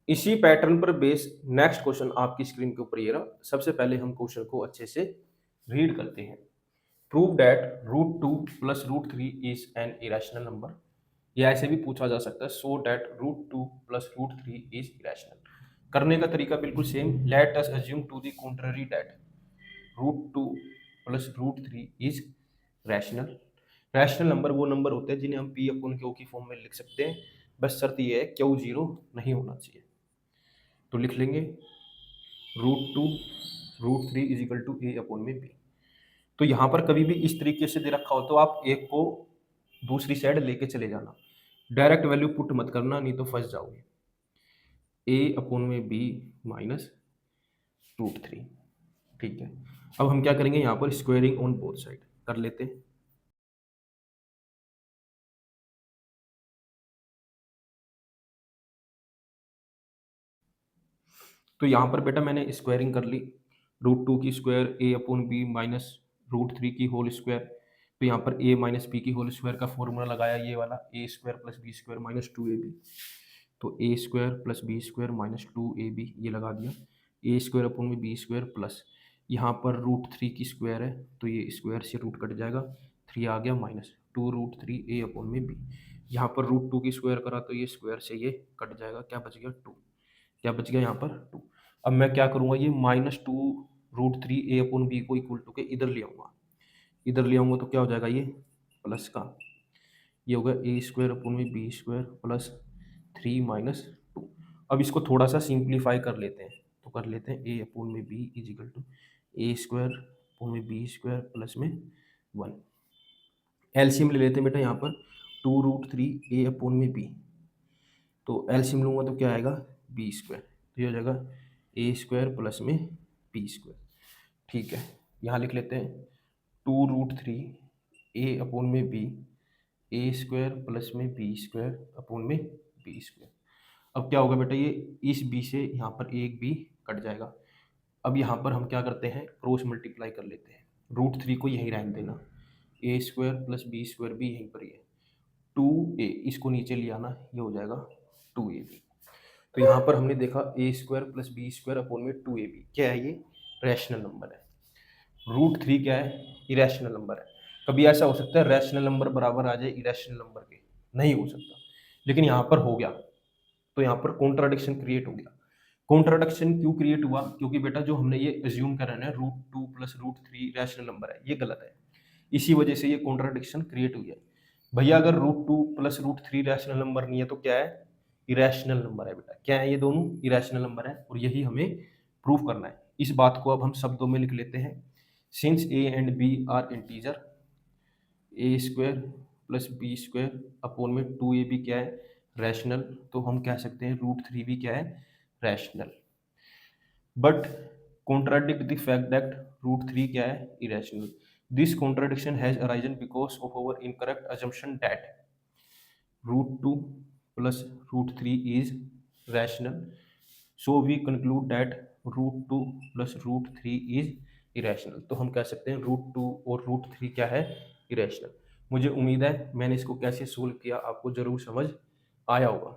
इसी पैटर्न पर base next question आपकी स्क्रीन के ऊपर ये रहा। सबसे पहले हम क्वेश्चन को अच्छे से रीड करते हैं। Prove that root two plus root three is an irrational number. या ऐसे भी पूछा जा सकता है, so that root two plus root three is irrational. करने का तरीका बिल्कुल same. Let us assume to the contrary that root two plus root three is rational. Rational number वो नंबर होते हैं जिन्हें हम पी अपन क्यू की फॉर्म में लिख सकते हैं, बस शर्त ये है क्यू जीरो नहीं होना चाहिए। तो लिख लेंगे root two root three is equal to a upon में बी। तो यहाँ पर कभी भी इस तरीके से दे रखा हो तो आप एक को दूसरी साइड लेके चले जाना, डायरेक्ट वैल्यू पुट मत करना, नहीं तो फंस जाओगे। ए अपॉन में बी माइनस रूट थ्री। ठीक है, अब हम क्या करेंगे, यहाँ पर स्क्वायरिंग ऑन बोथ साइड कर लेते हैं। तो यहाँ पर बेटा मैंने स्क्वायरिंग कर ली, रूट टू की square A upon B minus root three की होल स्क्वायर। तो यहाँ पर ए माइनस बी की होल स्क्वायर का फॉर्मूला लगाया, ये वाला A square plus B square minus two A B. तो A square plus B square minus two A B ये लगा दिया। ए स्क्वायर अपॉन में बी स्क्वायर प्लस यहाँ पर रूट थ्री की स्क्वायर है तो ये स्क्वायर से रूट कट जाएगा, थ्री आ गया minus two root three a upon में बी। यहाँ पर रूट टू की स्क्वायर करा तो ये स्क्वायर से ये कट जाएगा, क्या बच गया टू। क्या बच गया यहाँ पर टू। अब मैं क्या करूँगा, ये minus two root three a upon B को इक्वल टू के इधर ले आऊँगा। इधर ले आऊँगा तो क्या हो जाएगा, ये प्लस का ये होगा ए स्क्वायर अपॉन में B square plus three minus two. अब इसको थोड़ा सा सिंप्लीफाई कर लेते हैं, तो कर लेते हैं ए अपॉन में b is equal to a square upon में बी स्क्वायर प्लस में वन। एलसीएम ले लेते हैं बेटा यहाँ पर, two root three a upon में बी, तो एलसीएम लूँगा तो क्या आएगा बी स्क्वायर, तो ये हो जाएगा ए स्क्वायर प्लस में बी स्क्वायर। ठीक है, यहाँ लिख लेते हैं two root three a upon में बी ए स्क्वायर प्लस में बी स्क्वायर अपॉन में बी स्क्वायर। अब क्या होगा बेटा, ये इस बी से यहाँ पर एक बी कट जाएगा। अब यहाँ पर हम क्या करते हैं, क्रॉस मल्टीप्लाई कर लेते हैं। रूट थ्री को यहीं रहने देना, ए स्क्वायर प्लस बी स्क्वायर भी यहीं पर ही है, टू ए इसको नीचे ले आना, ये हो जाएगा टू ए बी। तो यहाँ पर हमने देखा A square plus B square upon में टू ए बी क्या है, ये रैशनल नंबर है। रूट थ्री क्या है, इरेशनल नंबर है। कभी ऐसा हो सकता है रैशनल नंबर बराबर आ जाए इरेशनल नंबर के, नहीं हो सकता, लेकिन यहाँ पर हो गया। तो यहाँ पर कॉन्ट्राडिक्शन क्रिएट हो गया। कॉन्ट्राडिक्शन क्यों क्रिएट हुआ, क्योंकि बेटा जो हमने ये एज्यूम कर रहे हैं root two plus root three rational number है, ये गलत है। इसी वजह से ये कॉन्ट्राडिक्शन क्रिएट हुई है। भैया अगर root two plus root three rational number नहीं है तो क्या है, इरेशनल नंबर है बेटा। क्या है, ये दोनों इरेशनल नंबर है और यही हमें प्रूव करना है। इस बात को अब हम शब्दों में लिख लेते हैं। Since a and b are integer, a square plus B square upon में टू ए बी क्या है रैशनल, तो हम कह सकते हैं रूट थ्री भी क्या है rational. But contradict the fact that root three क्या है irrational. This contradiction has arisen because of our incorrect assumption that root two plus root three is rational, so we conclude that root two plus root three is irrational. तो हम कह सकते हैं root two और root three क्या है irrational. मुझे उम्मीद है मैंने इसको कैसे सोल्व किया आपको जरूर समझ आया होगा।